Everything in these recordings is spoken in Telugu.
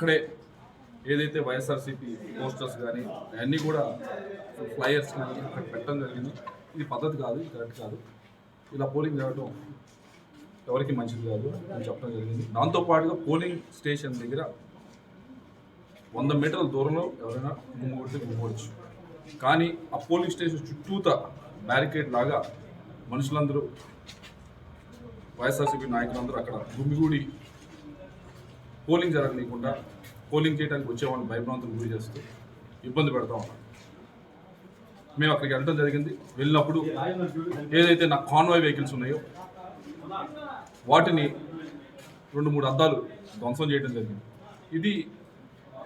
అక్కడే ఏదైతే వైఎస్ఆర్సీపీ పోస్టర్స్ కానీ అవన్నీ కూడా ఫ్లయర్స్ కానీ అక్కడ పెట్టడం జరిగింది. ఇది పద్ధతి కాదు, ఇది కరెక్ట్ కాదు. ఇలా పోలింగ్ జరగడం ఎవరికి మంచిది కాదు అని చెప్పడం జరిగింది. దాంతోపాటుగా పోలింగ్ స్టేషన్ దగ్గర 100 మీటర్ల దూరంలో ఎవరైనా గుమ్మవచ్చు. కానీ ఆ పోలింగ్ స్టేషన్ చుట్టూత బ్యారికేడ్ లాగా మనుషులందరూ వైఎస్ఆర్సీపీ నాయకులందరూ అక్కడ గుమిగూడి పోలింగ్ జరగనీయకుండా పోలింగ్ చేయడానికి వచ్చేవాళ్ళని భయభ్రాంతులు గురి చేస్తూ ఇబ్బంది పెడతా ఉన్నాం. మేము అక్కడికి వెళ్ళడం జరిగింది. వెళ్ళినప్పుడు ఏదైతే నా కాన్వాయ్ వెహికల్స్ ఉన్నాయో వాటిని 2-3 అద్దాలు ధ్వంసం చేయడం జరిగింది. ఇది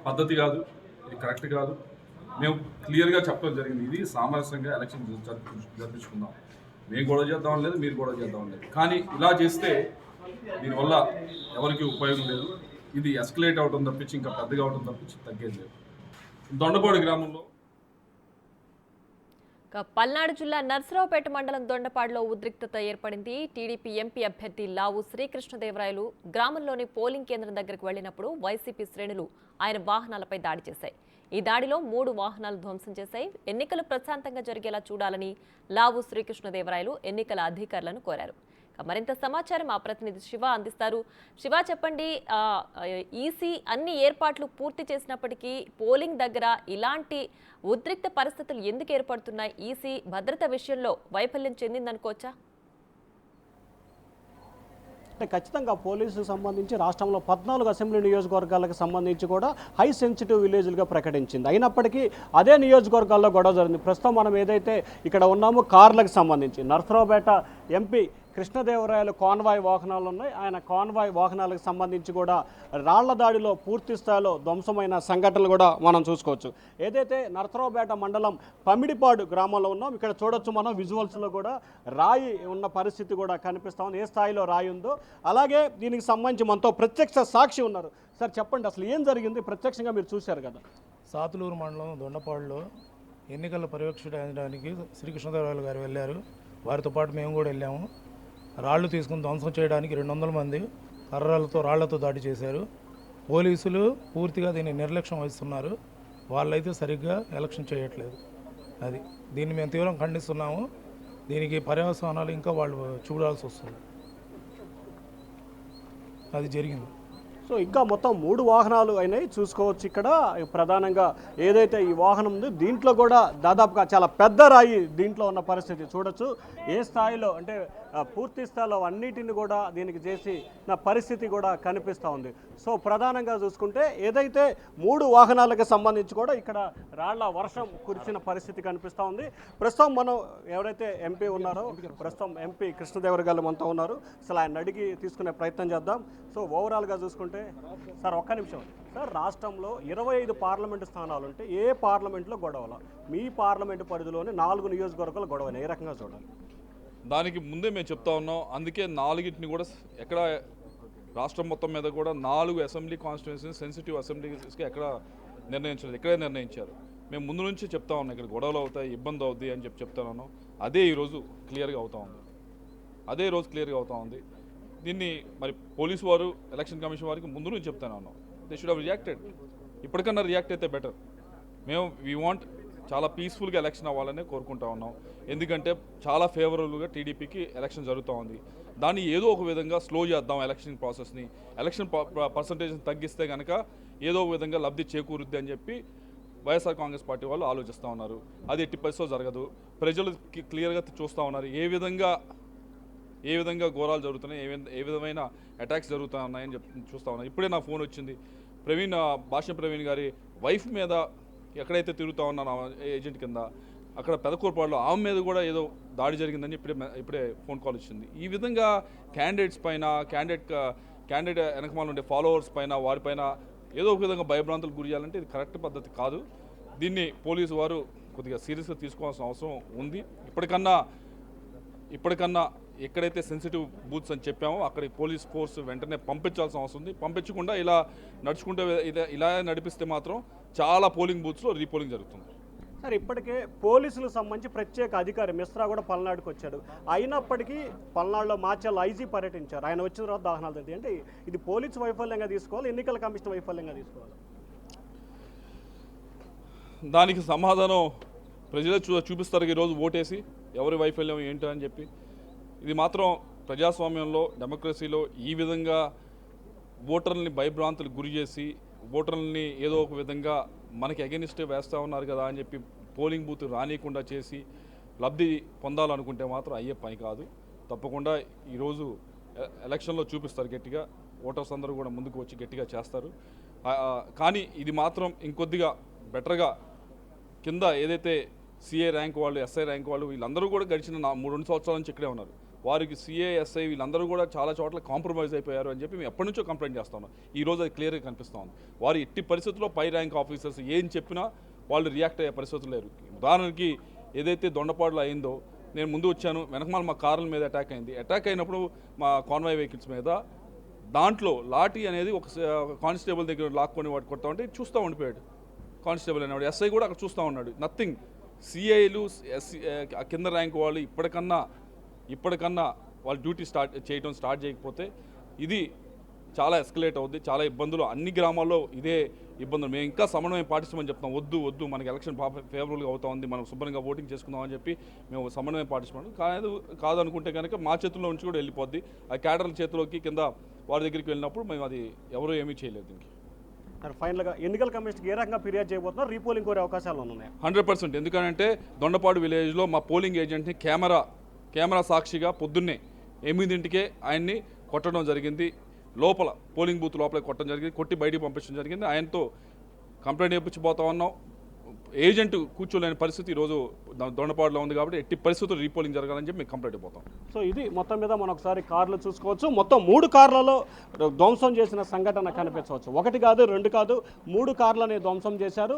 పద్ధతి కాదు, ఇది కరెక్ట్ కాదు. మేము క్లియర్గా చెప్పడం జరిగింది, ఇది సామరస్యంగా ఎలక్షన్ జరిపించుకుందాం, మేము గొడవ చేద్దాం లేదు, మీరు గొడవ చేద్దాం లేదు. కానీ ఇలా చేస్తే దీనివల్ల ఎవరికి ఉపయోగం లేదు. ఇది ఎస్కలేట్ అవడం తప్పించి ఇంకా పెద్దగా అవడం తప్పించి తగ్గేది లేదు. దొండపాడు గ్రామంలో పల్నాడు జిల్లా నర్సరావుపేట మండలం దొండపాడులో ఉద్రిక్తత ఏర్పడింది. టీడీపీ ఎంపీ అభ్యర్థి లావు శ్రీకృష్ణదేవరాయలు గ్రామంలోని పోలింగ్ కేంద్రం దగ్గరకు వెళ్లినప్పుడు వైసీపీ శ్రేణులు ఆయన వాహనాలపై దాడి చేశాయి. ఈ దాడిలో 3 వాహనాలు ధ్వంసం చేశాయి. ఎన్నికలు ప్రశాంతంగా జరిగేలా చూడాలని లావు శ్రీకృష్ణదేవరాయలు ఎన్నికల అధికారులను కోరారు. మరింత సమాచారం మా ప్రతినిధి శివ అందిస్తారు. శివ, చెప్పండి, ఈసీ అన్ని ఏర్పాట్లు పూర్తి చేసినప్పటికీ పోలింగ్ దగ్గర ఇలాంటి ఉద్రిక్త పరిస్థితులు ఎందుకు ఏర్పడుతున్నాయి? ఈసీ భద్రత విషయంలో వైఫల్యం చెందిందనుకోవచ్చా? అంటే ఖచ్చితంగా పోలీసుకు సంబంధించి రాష్ట్రంలో 14 అసెంబ్లీ నియోజకవర్గాలకు సంబంధించి కూడా హై సెన్సిటివ్ విలేజ్లుగా ప్రకటించింది. అయినప్పటికీ అదే నియోజకవర్గాల్లో గొడవ జరిగింది. ప్రస్తుతం మనం ఏదైతే ఇక్కడ ఉన్నామో కార్లకు సంబంధించి నర్సరావుపేట ఎంపీ కృష్ణదేవరాయలు కాన్వాయ్ వాహనాలు ఉన్నాయి. ఆయన కాన్వాయ్ వాహనాలకు సంబంధించి కూడా రాళ్ల దాడిలో పూర్తి స్థాయిలో ధ్వంసమైన సంఘటనలు కూడా మనం చూసుకోవచ్చు. ఏదైతే నర్సరావుపేట మండలం పమిడిపాడు గ్రామంలో ఉన్నాం, ఇక్కడ చూడొచ్చు మనం విజువల్స్లో కూడా రాయి ఉన్న పరిస్థితి కూడా కనిపిస్తా ఉంది. ఏ స్థాయిలో రాయి ఉందో అలాగే దీనికి సంబంధించి మనతో ప్రత్యక్ష సాక్షి ఉన్నారు. సార్ చెప్పండి, అసలు ఏం జరిగింది? ప్రత్యక్షంగా మీరు చూశారు కదా. సాతులూరు మండలం దొండపాడులో ఎన్నికల పర్యవేక్షించడానికి శ్రీకృష్ణదేవరాయలు గారు వెళ్ళారు. వారితో పాటు మేము కూడా వెళ్ళాము. రాళ్లు తీసుకుని ధ్వంసం చేయడానికి 200 మంది కర్రలతో రాళ్లతో దాడి చేశారు. పోలీసులు పూర్తిగా దీన్ని నిర్లక్ష్యం వహిస్తున్నారు. వాళ్ళైతే సరిగ్గా ఎలక్షన్ చేయట్లేదు. దీన్ని మేము తీవ్రంగా ఖండిస్తున్నాము. దీనికి పర్యవసానాలు ఇంకా వాళ్ళు చూడాల్సి వస్తుంది. అది జరిగింది. సో ఇంకా మొత్తం 3 వాహనాలు అయినాయి చూసుకోవచ్చు. ఇక్కడ ప్రధానంగా ఏదైతే ఈ వాహనం ఉందో దీంట్లో కూడా దాదాపుగా చాలా పెద్ద రాయి దీంట్లో ఉన్న పరిస్థితి చూడొచ్చు. ఏ స్థాయిలో అంటే పూర్తి స్థాయిలో అన్నిటిని కూడా దీనికి చేసి నా పరిస్థితి కూడా కనిపిస్తూ ఉంది. సో ప్రధానంగా చూసుకుంటే ఏదైతే 3 వాహనాలకు సంబంధించి కూడా ఇక్కడ రాళ్ల వర్షం కురిసిన పరిస్థితి కనిపిస్తూ ఉంది. ప్రస్తుతం మనం ఎవరైతే ఎంపీ ఉన్నారో ప్రస్తుతం ఎంపీ కృష్ణదేవరాయలు గారు మనతో ఉన్నారు. అసలు ఆయన అడిగి తీసుకునే ప్రయత్నం చేద్దాం. సో ఓవరాల్గా చూసుకుంటే సార్ ఒక్క నిమిషం సార్, రాష్ట్రంలో 25 పార్లమెంటు స్థానాలు ఉంటే ఏ పార్లమెంట్లో గొడవల? మీ పార్లమెంటు పరిధిలోని 4 నియోజకవర్గాలు గొడవని ఏ రకంగా చూడాలి? దానికి ముందే మేము చెప్తా ఉన్నాం. అందుకే 4టిని కూడా ఎక్కడ రాష్ట్రం మొత్తం మీద కూడా 4 అసెంబ్లీ కాన్స్టిట్యున్సీస్ సెన్సిటివ్ అసెంబ్లీస్కి ఎక్కడ నిర్ణయించలేదు, ఇక్కడే నిర్ణయించారు. మేము ముందు నుంచి చెప్తా ఉన్నాం ఇక్కడ గొడవలు అవుతాయి, ఇబ్బంది అవుద్ది అని చెప్తున్నాను. అదే ఈరోజు క్లియర్గా అవుతా ఉంది. దీన్ని మరి పోలీసు వారు ఎలక్షన్ కమిషన్ వారికి ముందు నుంచి చెప్తానే ఉన్నాం. They should have reacted. ఇప్పటికన్నా రియాక్ట్ అయితే బెటర్. మేము వీ వాంట్ చాలా పీస్ఫుల్గా ఎలక్షన్ అవ్వాలనే కోరుకుంటా ఉన్నాం. ఎందుకంటే చాలా ఫేవరబుల్గా టీడీపీకి ఎలక్షన్ జరుగుతూ ఉంది. దాన్ని ఏదో ఒక విధంగా స్లో చేద్దాం ఎలక్షన్ ప్రాసెస్ని. ఎలక్షన్ పర్సంటేజ్ని తగ్గిస్తే కనుక ఏదో ఒక విధంగా లబ్ధి చేకూరుద్ది అని చెప్పి వైఎస్ఆర్ కాంగ్రెస్ పార్టీ వాళ్ళు ఆలోచిస్తూ ఉన్నారు. అది ఎట్టి పరిస్థితుల్లో జరగదు. ప్రజలు క్లియర్గా చూస్తూ ఉన్నారు ఏ విధంగా ఘోరాలు జరుగుతున్నాయి, ఏ విధమైన అటాక్స్ జరుగుతున్నాయని చూస్తూ ఉన్నారు. ఇప్పుడే నా ఫోన్ వచ్చింది. భాష్యం ప్రవీణ్ గారి వైఫ్ మీద ఎక్కడైతే తిరుగుతూ ఉన్నాను ఏజెంట్ కింద అక్కడ పెదకూరుపాడులో ఆమె మీద కూడా ఏదో దాడి జరిగిందని ఇప్పుడే ఫోన్ కాల్ వచ్చింది. ఈ విధంగా క్యాండిడేట్స్ పైన క్యాండిడేట్ వెనకమాల ఉండే ఫాలోవర్స్ పైన వారిపైన ఏదో ఒక విధంగా భయభ్రాంతులు గురి చేయాలంటే ఇది కరెక్ట్ పద్ధతి కాదు. దీన్ని పోలీసు వారు కొద్దిగా సీరియస్గా తీసుకోవాల్సిన అవసరం ఉంది. ఇప్పటికన్నా ఎక్కడైతే సెన్సిటివ్ బూత్స్ అని చెప్పామో అక్కడికి పోలీస్ ఫోర్స్ వెంటనే పంపించాల్సిన అవసరం ఉంది. పంపించకుండా ఇలా నడుచుకుంటే ఇలా నడిపిస్తే మాత్రం చాలా పోలింగ్ బూత్స్లో రీపోలింగ్ జరుగుతుంది. సార్ ఇప్పటికే పోలీసులకు సంబంధించి ప్రత్యేక అధికారి మిశ్రా కూడా పల్నాడుకు వచ్చాడు. అయినప్పటికీ పల్నాడులో మాచర్ల ఐజీ పర్యటించారు. ఆయన వచ్చిన తర్వాత దహనాలు జరిగాయి. అంటే ఇది పోలీసు వైఫల్యంగా తీసుకోవాలి, ఎన్నికల కమిషన్ వైఫల్యంగా తీసుకోవాలి? దానికి సమాధానం ప్రజలే చూపిస్తారు ఈరోజు ఓటేసి ఎవరి వైఫల్యం ఏంటో అని చెప్పి. ఇది మాత్రం ప్రజాస్వామ్యంలో డెమోక్రసీలో ఈ విధంగా ఓటర్లని భయభ్రాంతులకు గురి చేసి ఓటర్లని ఏదో ఒక విధంగా మనకి అగెనిస్ట్ వేస్తూ ఉన్నారు కదా అని చెప్పి పోలింగ్ బూత్ రానియకుండా చేసి లబ్ధి పొందాలనుకుంటే మాత్రం అయ్యే పని కాదు. తప్పకుండా ఈరోజు ఎలక్షన్లో చూపిస్తారు గట్టిగా, ఓటర్స్ అందరూ కూడా ముందుకు వచ్చి గట్టిగా చేస్తారు. కానీ ఇది మాత్రం ఇంకొద్దిగా బెటర్గా కింద ఏదైతే సిఏ ర్యాంక్ వాళ్ళు, ఎస్ఐ ర్యాంక్ వాళ్ళు వీళ్ళందరూ కూడా గడిచిన 3-2 సంవత్సరాల నుంచి ఇక్కడే ఉన్నారు. వారికి సిఏ, ఎస్ఐ వీళ్ళందరూ కూడా చాలా చోట్ల కాంప్రమైజ్ అయిపోయారు అని చెప్పి మేము ఎప్పటి నుంచో కంప్లైంట్ చేస్తా ఉన్నాం. ఈ రోజు అది క్లియర్గా కనిపిస్తూ ఉంది. వారు ఎట్టి పరిస్థితుల్లో పై ర్యాంక్ ఆఫీసర్స్ ఏం చెప్పినా వాళ్ళు రియాక్ట్ అయ్యే పరిస్థితులు లేరు. ఉదాహరణకి ఏదైతే దొండపాడులో అయిందో, నేను ముందు వచ్చాను, వెనకమాల మా కార్ల మీద అటాక్ అయింది. అటాక్ అయినప్పుడు మా కాన్వాయ్ వెహికల్స్ మీద దాంట్లో లాఠీ అనేది ఒక కానిస్టేబుల్ దగ్గర లాక్కొని వాడు కొడతా ఉంటే చూస్తూ ఉండిపోయాడు కానిస్టేబుల్ అనేవాడు. ఎస్ఐ కూడా అక్కడ చూస్తూ ఉన్నాడు. నథింగ్. సిఐలు, కింద ర్యాంక్ వాళ్ళు ఇప్పటికన్నా వాళ్ళు డ్యూటీ స్టార్ట్ చేయకపోతే ఇది చాలా ఎస్కలేట్ అవుద్ది. చాలా ఇబ్బందులు అన్ని గ్రామాల్లో ఇదే ఇబ్బందులు. మేము ఇంకా సమన్వయం పాటిస్తామని చెప్తాం. వద్దు మనకి ఎలక్షన్ ఫేవరబుల్గా అవుతా ఉంది, మనం శుభ్రంగా ఓటింగ్ చేసుకుందామని చెప్పి మేము సమన్వయం పాటిస్తాం. కాదనుకుంటే కనుక మా చేతుల్లో నుంచి కూడా వెళ్ళిపోద్ది. ఆ క్యాడర్ల చేతిలోకి కింద వారి దగ్గరికి వెళ్ళినప్పుడు మేము అది ఎవరూ ఏమీ చేయలేదు. దీనికి ఫైనల్గా ఎన్నికల కమిషన్కి ఏ రకంగా ఫిర్యాదు చేయబోతున్నారు? రీపోలింగ్ కోరే అవకాశాలు ఉన్నాయి? 100%. ఎందుకంటే దొండపాడు విలేజ్లో మా పోలింగ్ ఏజెంట్ని కెమెరా సాక్షిగా పొద్దున్నే 8ంటికే ఆయన్ని కొట్టడం జరిగింది. లోపల పోలింగ్ బూత్ లోపల కొట్టడం జరిగింది. కొట్టి బయటికి పంపించడం జరిగింది. ఆయనతో కంప్లైంట్ చేయించిపోతా ఉన్నాం. ఏజెంట్ కూర్చోలేని పరిస్థితి ఈరోజు దొండపాడులో ఉంది కాబట్టి ఎట్టి పరిస్థితులు రీపోలింగ్ జరగాలని చెప్పి మేము కంప్లైంట్ అయిపోతాం. సో ఇది మొత్తం మీద మనం ఒకసారి కార్లు చూసుకోవచ్చు. మొత్తం 3 కార్లలో ధ్వంసం చేసిన సంఘటన కనిపించవచ్చు. 1 కాదు, 2 కాదు, 3 కార్లని ధ్వంసం చేశారు.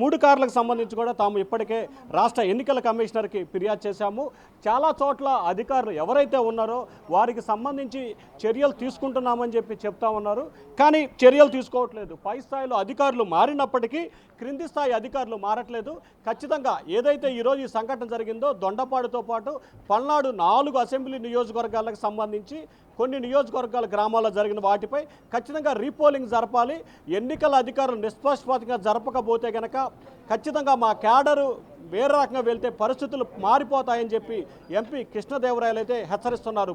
3 కార్లకు సంబంధించి కూడా తాము ఇప్పటికే రాష్ట్ర ఎన్నికల కమిషనర్కి ఫిర్యాదు చేశాము. చాలా చోట్ల అధికారులు ఎవరైతే ఉన్నారో వారికి సంబంధించి చర్యలు తీసుకుంటున్నామని చెప్పి చెప్తా ఉన్నారు. కానీ చర్యలు తీసుకోవట్లేదు. పై స్థాయిలో అధికారులు మారినప్పటికీ క్రింది స్థాయి అధికారులు మారట్లేదు. ఖచ్చితంగా ఏదైతే ఈరోజు ఈ సంఘటన జరిగిందో దొండపాడుతో పాటు పల్నాడు 4 అసెంబ్లీ నియోజకవర్గాలకు సంబంధించి కొన్ని నియోజకవర్గాల గ్రామాల్లో జరిగిన వాటిపై ఖచ్చితంగా రీపోలింగ్ జరపాలి. ఎన్నికల అధికారులు నిష్పక్షపాతంగా జరపకపోతే కనుక ఖచ్చితంగా మా క్యాడరు వేరే రకంగా వెళ్తే పరిస్థితులు మారిపోతాయని చెప్పి ఎంపీ కృష్ణదేవరాయలు అయితే హెచ్చరిస్తున్నారు.